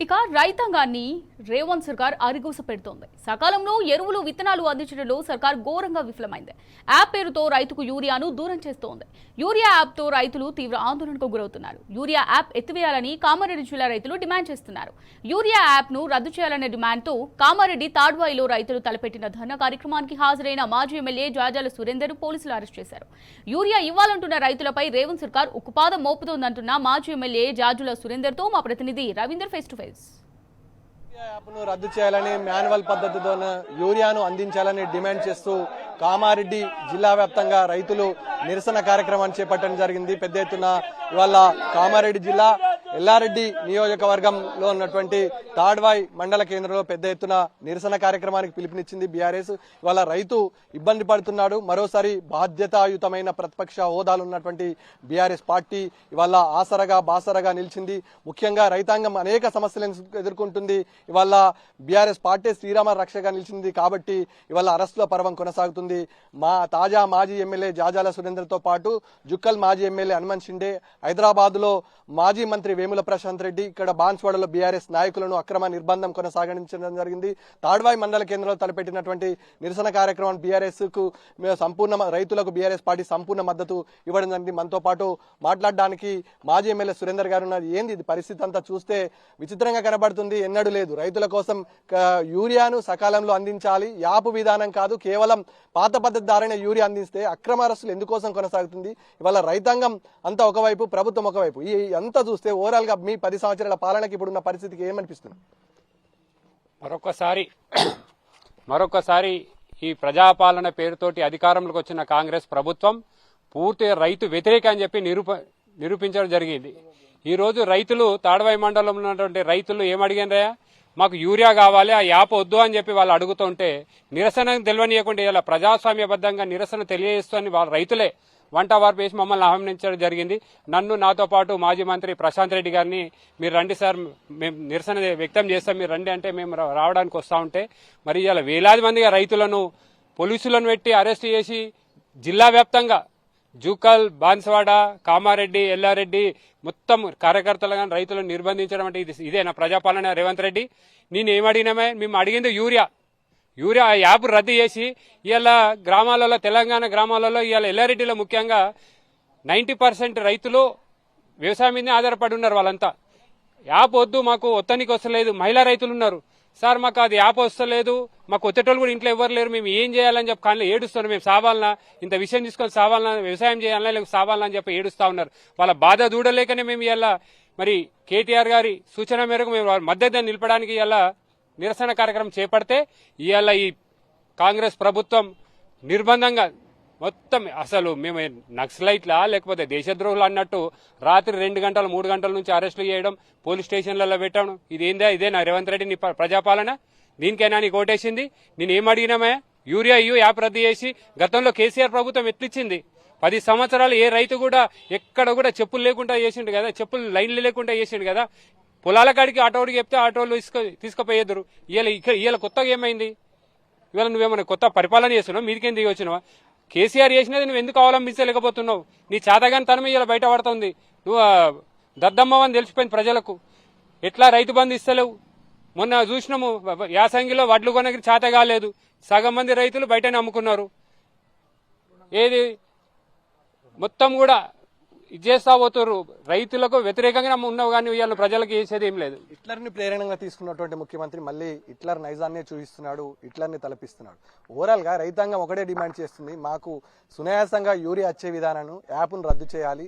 ఇక రైతాంగాన్ని రేవంత్ సర్కార్ అరిగోస పెడుతోంది. సకాలంలో ఎరువులు విత్తనాలు అందించడంలో సర్కార్ ఘోరంగా విఫలమైంది. యాప్ పేరుతో రైతుకు యూరియాను దూరం చేస్తోంది. యూరియా యాప్తో రైతులు తీవ్ర ఆందోళనకు గురవుతున్నారు. యూరియా యాప్ ఎత్తివేయాలని కామారెడ్డి జిల్లా రైతులు డిమాండ్ చేస్తున్నారు. యూరియా యాప్ను రద్దు చేయాలనే డిమాండ్తో కామారెడ్డి తాడ్వాయిలో రైతులు తలపెట్టిన ధర్నా కార్యక్రమానికి హాజరైన మాజీ ఎమ్మెల్యే జాజాల సురేందర్ పోలీసులు అరెస్ట్ చేశారు. యూరియా ఇవ్వాలంటున్న రైతులపై రేవంత్ సర్కార్ ఉక్కుపాదం మోపుతోందంటున్న మాజీ ఎమ్మెల్యే జాజుల సురేందర్తో మా ప్రతినిధి రవీందర్ ఫేస్ టు ఫేస్. యాప్ను రద్దు చేయాలని మాన్యువల్ పద్ధతితో యూరియాను అందించాలని డిమాండ్ చేస్తూ కామారెడ్డి జిల్లా వ్యాప్తంగా రైతులు నిరసన కార్యక్రమాన్ని చేపట్టడం జరిగింది. పెద్ద ఎత్తున ఇవాళ కామారెడ్డి జిల్లా ఎల్లారెడ్డి నియోజకవర్గంలో ఉన్నటువంటి తాడ్వాయి మండల కేంద్రంలో పెద్ద ఎత్తున నిరసన కార్యక్రమానికి పిలుపునిచ్చింది బీఆర్ఎస్. ఇవాళ రైతు ఇబ్బంది పడుతున్నాడు. మరోసారి బాధ్యతాయుతమైన ప్రతిపక్ష హోదాలు ఉన్నటువంటి బీఆర్ఎస్ పార్టీ ఇవాళ ఆసరగా బాసరగా నిలిచింది. ముఖ్యంగా రైతాంగం అనేక సమస్యలను ఎదుర్కొంటుంది. ఇవాళ బీఆర్ఎస్ పార్టీ శ్రీరామ రక్షగా నిలిచింది కాబట్టి ఇవాళ అరెస్టుల పర్వం కొనసాగుతుంది. తాజా మాజీ ఎమ్మెల్యే జాజాల సురేందర్తో పాటు జుక్కల్ మాజీ ఎమ్మెల్యే హనుమంత్ షిండే, హైదరాబాద్ లో మాజీ మంత్రి వేముల ప్రశాంత్ రెడ్డి, ఇక్కడ బాన్స్వాడలో బీఆర్ఎస్ నాయకులను అక్రమ నిర్బంధం కొనసాగించడం జరిగింది. తాడ్వాయి మండల కేంద్రంలో తలపెట్టినటువంటి నిరసన కార్యక్రమం బీఆర్ఎస్ కు రైతులకు బీఆర్ఎస్ పార్టీ సంపూర్ణ మద్దతు ఇవ్వడం జరిగింది. మనతో పాటు మాట్లాడడానికి మాజీ ఎమ్మెల్యే సురేందర్ గారు ఉన్నారు. ఏంది ఇది పరిస్థితి అంతా చూస్తే విచిత్రంగా కనబడుతుంది. ఎన్నడూ లేదు. రైతుల కోసం యూరియాను సకాలంలో అందించాలి, యాపు విధానం కాదు, కేవలం పాత పద్ధతి ద్వారానే యూరియా అందిస్తే అక్రమ అరెస్టులు ఎందుకోసం కొనసాగుతుంది? ఇవాళ రైతాంగం అంతా ఒకవైపు, ప్రభుత్వం ఒకవైపు. ఈ అంతా చూస్తే ఓవరాల్ గా మీ 10 సంవత్సరాల పాలనకి ఇప్పుడున్న పరిస్థితికి ఏమనిపిస్తుంది? మరొకసారి ఈ ప్రజాపాలన పేరుతోటి అధికారంలోకి వచ్చిన కాంగ్రెస్ ప్రభుత్వం పూర్తిగా రైతు వ్యతిరేక అని చెప్పి నిరూపించడం జరిగింది. ఈ రోజు రైతులు తాడ్వాయి మండలంలో ఉన్నటువంటి రైతులు ఏమడిగినారా, మాకు యూరియా కావాలి, ఆ యాప్ వద్దు అని చెప్పి వాళ్ళు అడుగుతుంటే నిరసన తెలియనీయకుండా ఇలా ప్రజాస్వామ్యబద్ధంగా నిరసన తెలియజేస్తూ అని వాళ్ళ రైతులే వంట వార్పు వేసి మమ్మల్ని ఆహ్వానించడం జరిగింది. నాతో పాటు మాజీ మంత్రి ప్రశాంత్ రెడ్డి గారిని, మీరు రండి సార్, మేము నిరసన వ్యక్తం చేస్తాం, మీరు రండి అంటే మేము రావడానికి వస్తూ ఉంటే మరి ఇలా వేలాది మందిగా రైతులను పోలీసులను పెట్టి అరెస్ట్ చేసి జిల్లా వ్యాప్తంగా జూకల్, బాన్స్వాడ, కామారెడ్డి, ఎల్లారెడ్డి మొత్తం కార్యకర్తలుగా రైతులను నిర్బంధించడం అంటే ఇదేనా ప్రజాపాలన? రేవంత్ రెడ్డి, నేను ఏమడిగినామే, మేము అడిగింది యూరియా యాప్ రద్దు చేసి ఇవాళ గ్రామాలలో, తెలంగాణ గ్రామాలలో, ఇవాళ ఎల్లారెడ్డిలో ముఖ్యంగా 90% రైతులు వ్యవసాయం మీదనే ఆధారపడి ఉన్నారు. వాళ్ళంతా యాప్ వద్దు, మాకు ఒత్తనికి వస్తలేదు. మహిళా రైతులు ఉన్నారు, సార్ మాకు అది యాప్ వస్తలేదు, మాకు వచ్చేటోళ్ళు కూడా ఇంట్లో ఎవరు లేరు, మేము ఏం చేయాలని చెప్పి కానీ ఏడుస్తున్నారు. మేము సావాలనా, ఇంత విషయం తీసుకొని సావాలనా, వ్యవసాయం చేయాలన్నా లేక సావాలనా అని చెప్పి ఏడుస్తా ఉన్నారు. వాళ్ళ బాధ దూడలేకనే మేము ఇలా మరి కేటీఆర్ గారి సూచన మేరకు మేము మద్దతు నిలపడానికి ఇలా నిరసన కార్యక్రమం చేపడితే ఇవాళ ఈ కాంగ్రెస్ ప్రభుత్వం నిర్బంధంగా మొత్తం అసలు మేము నక్సలైట్లా లేకపోతే దేశద్రోహులు అన్నట్టు రాత్రి 2 గంటలు 3 గంటల నుంచి అరెస్టులు చేయడం, పోలీస్ స్టేషన్లలో పెట్టడం, ఇదేనా రేవంత్ రెడ్డి నీ ప్రజాపాలన? దీనికైనా నీకు ఓటేసింది? నేను ఏం అడిగినామే, యూరియా యాప్ రద్దు చేసి గతంలో కేసీఆర్ ప్రభుత్వం ఎట్లిచ్చింది? 10 సంవత్సరాలు ఏ రైతు కూడా ఎక్కడ కూడా చెప్పులు లేకుండా చేసిండు కదా, చెప్పులు లైన్లు లేకుండా చేసిండు కదా. పొలాల కాడికి ఆటోడికి చెప్తే ఆటోలు తీసుకుపోయేద్దరు. ఇవాళ కొత్తగా ఏమైంది? ఇవాళ నువ్వేమన్నా కొత్త పరిపాలన చేస్తున్నావు, మీదికేం దిగి వచ్చినావా? కేసీఆర్ చేసినది నువ్వు ఎందుకు అవలంబించలేకపోతున్నావు? నీ చేతగాని తనమే ఇలా బయట పడుతుంది. నువ్వు దద్దమ్మవని తెలిసిపోయింది ప్రజలకు. ఎట్లా రైతు బంధు ఇస్తలేవు? మొన్న చూసినాము, యాసంగిలో వడ్లు కొనకి చేత కాలేదు, సగం మంది రైతులు బయటనే అమ్ముకున్నారు. ఏది మొత్తం కూడా చేస్తా పోతారు. రైతులకు వ్యతిరేకంగా ఉన్నావు కానీ వీళ్ళ ప్రజలకు చేసేది ఏం లేదు. హిట్లర్ని ప్రేరణగా తీసుకున్నటువంటి ముఖ్యమంత్రి మళ్ళీ హిట్లర్ నైజాన్ని చూపిస్తున్నాడు, హిట్లర్ని తలపిస్తున్నాడు. ఓవరాల్ గా రైతాంగం ఒకటే డిమాండ్ చేస్తుంది, మాకు సునాయాసంగా యూరియా వచ్చే విధానాన్ని యాప్ను రద్దు చేయాలి,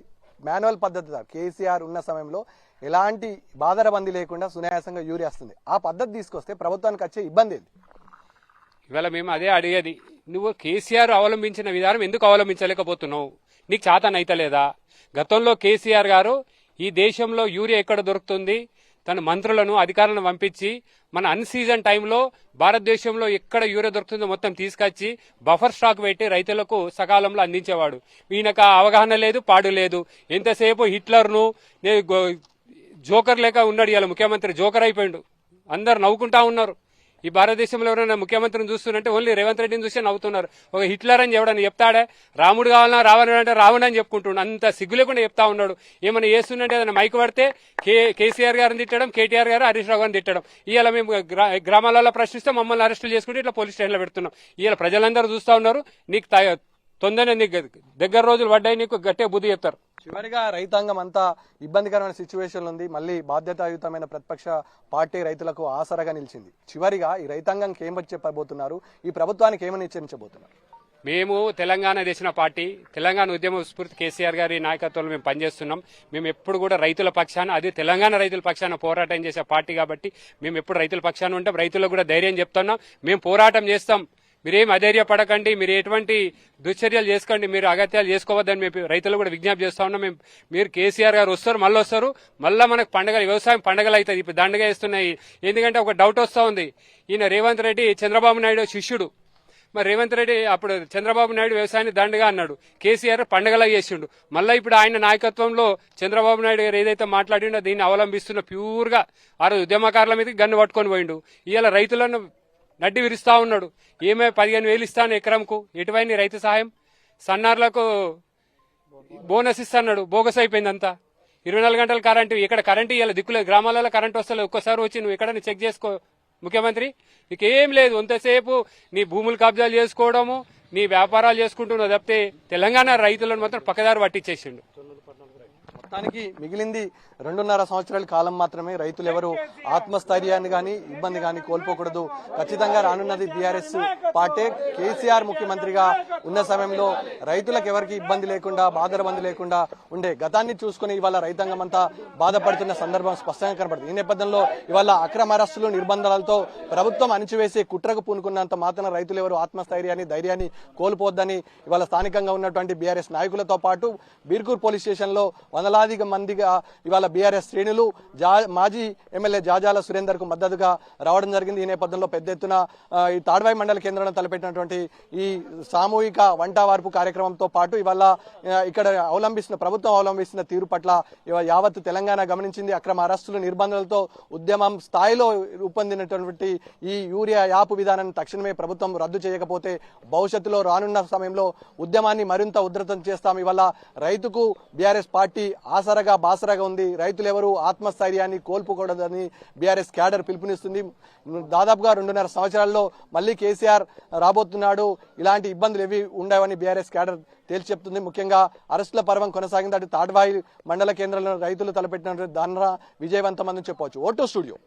మాన్యువల్ పద్ధతి కేసీఆర్ ఉన్న సమయంలో ఎలాంటి బాధరబందీ లేకుండా సునాయాసంగా యూరియా వస్తుంది, ఆ పద్ధతి తీసుకొస్తే ప్రభుత్వానికి వచ్చే ఇబ్బంది ఏది? ఇవాళ మేము అదే అడిగేది, నువ్వు కేసీఆర్ అవలంబించిన విధానం ఎందుకు అవలంబించలేకపోతున్నావు? నీకు చేతనైతలేదా? గతంలో కేసీఆర్ గారు ఈ దేశంలో యూరియా ఎక్కడ దొరుకుతుంది, తన మంత్రులను అధికారులను పంపించి మన అన్ సీజన్ టైంలో భారతదేశంలో ఎక్కడ యూరియా దొరుకుతుందో మొత్తం తీసుకొచ్చి బఫర్ స్టాక్ పెట్టి రైతులకు సకాలంలో అందించేవాడు. ఈయనకు అవగాహన లేదు, పాడు లేదు. ఎంతసేపు హిట్లర్ను జోకర్ లేక ఉన్నాడు. ఇవాళ ముఖ్యమంత్రి జోకర్ అయిపోయిండు, అందరు నవ్వుకుంటా ఉన్నారు. ఈ భారతదేశంలో ఎవరైనా ముఖ్యమంత్రిని చూస్తున్నట్టే ఓన్లీ రేవంత్ రెడ్డిని చూసి నవ్వుతున్నారు. ఒక హిట్లర్ అని ఎవడని చెప్తాడే, రాముడు కావాలన్నా రావణుడు అంటే రావణ్ అని చెప్పుకుంటున్నాడు. అంత సిగ్గు లేకుండా చెప్తా ఉన్నాడు. ఏమైనా చేస్తున్నట్టే ఏదైనా మైక్ పడితే కేసీఆర్ గారిని తిట్టడం, కేటీఆర్ గారు హరీష్ రావు గారిని తిట్టడం. ఇవాళ మేము గ్రామాలలో ప్రశ్నిస్తే మమ్మల్ని అరెస్టులు చేసుకుంటే ఇట్లా పోలీస్ స్టేషన్లో పెడుతున్నాం. ఇవాళ ప్రజలందరూ చూస్తా ఉన్నారు. నీకు తొందరనే నీకు దగ్గర రోజులు పడ్డాయి, నీకు గట్టిగా బుద్ధి చెప్తారు. చివరిగా రైతాంగం అంతా ఇబ్బందికరమైన సిచ్యువేషన్ ఉంది. మళ్ళీ బాధ్యతాయుతమైన ప్రతిపక్ష పార్టీ రైతులకు ఆసరగా నిలిచింది. చివరిగా ఈ రైతాంగంకి ఏం వచ్చి చెప్పబోతున్నారు, ఈ ప్రభుత్వానికి ఏమని హెచ్చరించబోతున్నారు? మేము తెలంగాణ చేసిన పార్టీ, తెలంగాణ ఉద్యమ స్ఫూర్తి కేసీఆర్ గారి నాయకత్వంలో మేము పనిచేస్తున్నాం. మేము ఎప్పుడు కూడా రైతుల పక్షాన, అది తెలంగాణ రైతుల పక్షాన పోరాటం చేసే పార్టీ కాబట్టి మేము ఎప్పుడు రైతుల పక్షాన ఉంటాం. రైతులకు కూడా ధైర్యం చెప్తున్నాం. మేము పోరాటం చేస్తాం. మీరేం అధైర్యపడకండి, మీరు ఎటువంటి దుశ్చర్యలు చేసుకోండి, మీరు అగత్యాలు చేసుకోవద్దని మేము రైతులు కూడా విజ్ఞప్తి చేస్తా ఉన్నాం. మీరు కేసీఆర్ గారు వస్తారు, మళ్ళీ వస్తారు, మళ్ళీ మనకు పండగలు, వ్యవసాయం పండగలు అవుతుంది. ఇప్పుడు దండగా వేస్తున్నాయి. ఎందుకంటే ఒక డౌట్ వస్తూ ఉంది, ఈయన రేవంత్ రెడ్డి చంద్రబాబు నాయుడు శిష్యుడు. మరి రేవంత్ రెడ్డి అప్పుడు చంద్రబాబు నాయుడు వ్యవసాయాన్ని దండగా అన్నాడు, కేసీఆర్ పండగలా చేసిండు. మళ్ళీ ఇప్పుడు ఆయన నాయకత్వంలో చంద్రబాబు నాయుడు గారు ఏదైతే మాట్లాడిండో దీన్ని అవలంబిస్తున్న ప్యూర్ గా ఆ రోజు ఉద్యమకారుల మీదకి గన్ను పట్టుకొని పోయిండు. ఇవాళ రైతులను నడ్డి విరుస్తా ఉన్నాడు. ఏమే 15,000 ఇస్తాను ఎకరంకు, ఎటువైంది రైతు సహాయం? సన్నార్లకు బోనస్ ఇస్తాడు, బోగస్ అయిపోయింది అంతా. 24 గంటల కరెంటు, ఇక్కడ కరెంటు ఇవాళ దిక్కులేదు. గ్రామాలలో కరెంటు వస్తలేదు. ఒక్కసారి వచ్చి నువ్వు ఎక్కడైనా చెక్ చేసుకో ముఖ్యమంత్రి, నీకేం లేదు. అంతసేపు నీ భూములు కబ్జాలు చేసుకోవడము, నీ వ్యాపారాలు చేసుకుంటున్నావు తప్పితే తెలంగాణ రైతులను మాత్రం పక్కదారి పట్టించేసిండు. మొత్తానికి మిగిలింది 2.5 సంవత్సరాల కాలం మాత్రమే. రైతులు ఎవరు ఆత్మస్థైర్యాన్ని గాని ఇబ్బంది గాని కోల్పోకూడదు. ఖచ్చితంగా రానున్నది బీఆర్ఎస్ పార్టీ. కేసీఆర్ ముఖ్యమంత్రిగా ఉన్న సమయంలో రైతులకు ఎవరికి ఇబ్బంది లేకుండా, బాధరబంది లేకుండా ఉండే గతాన్ని చూసుకుని ఇవాళ రైతాంగం అంతా బాధపడుతున్న సందర్భం స్పష్టంగా కనబడుతుంది. ఈ నేపథ్యంలో ఇవాళ అక్రమ అరెస్టులు, నిర్బంధాలతో ప్రభుత్వం అణిచివేసే కుట్రకు పూనుకున్నంత మాత్రం రైతులు ఎవరు ఆత్మస్థైర్యాన్ని, ధైర్యాన్ని కోల్పోద్దని ఇవాళ స్థానికంగా ఉన్నటువంటి బీఆర్ఎస్ నాయకులతో పాటు బీర్కూర్ పోలీస్ స్టేషన్ లో వందలాది మందిగా ఇవాళ బీఆర్ఎస్ శ్రేణులు మాజీ ఎమ్మెల్యే జాజాల సురేందర్ కు మద్దతుగా రావడం జరిగింది. ఈ నేపథ్యంలో పెద్ద ఎత్తున ఈ తాడ్వాయి మండల కేంద్రంలో తలపెట్టినటువంటి ఈ సామూహిక వంట వార్పు కార్యక్రమంతో పాటు ఇవాళ ఇక్కడ ప్రభుత్వం అవలంబిస్తున్న తీరు పట్ల యావత్ తెలంగాణ గమనించింది. అక్రమ అరెస్టులు, నిర్బంధాలతో ఉద్యమం స్థాయిలో రూపొందినటువంటి ఈ యూరియా యాప్ విధానాన్ని తక్షణమే ప్రభుత్వం రద్దు చేయకపోతే భవిష్యత్తులో రానున్న సమయంలో ఉద్యమాన్ని మరింత ఉధృతం చేస్తాం. ఇవాళ రైతుకు బీఆర్ఎస్ పార్టీ ఆసరగా బాసరగా ఉంది. రైతులు ఎవరు ఆత్మస్థైర్యాన్ని కోల్పోకూడదని బీఆర్ఎస్ క్యాడర్ పిలుపునిస్తుంది. దాదాపుగా 2.5 సంవత్సరాల్లో మళ్లీ కేసీఆర్ రాబోతున్నాడు, ఇలాంటి ఇబ్బందులు ఏవి ఉండవని బీఆర్ఎస్ క్యాడర్ తేల్చి చెప్తుంది. ముఖ్యంగా అరెస్టుల పర్వం కొనసాగింది. అటు తాడ్వాయి మండల కేంద్రంలో రైతులు తలపెట్టిన ధర్నా విజయవంతమని చెప్పవచ్చు. ఓటో స్టూడియో.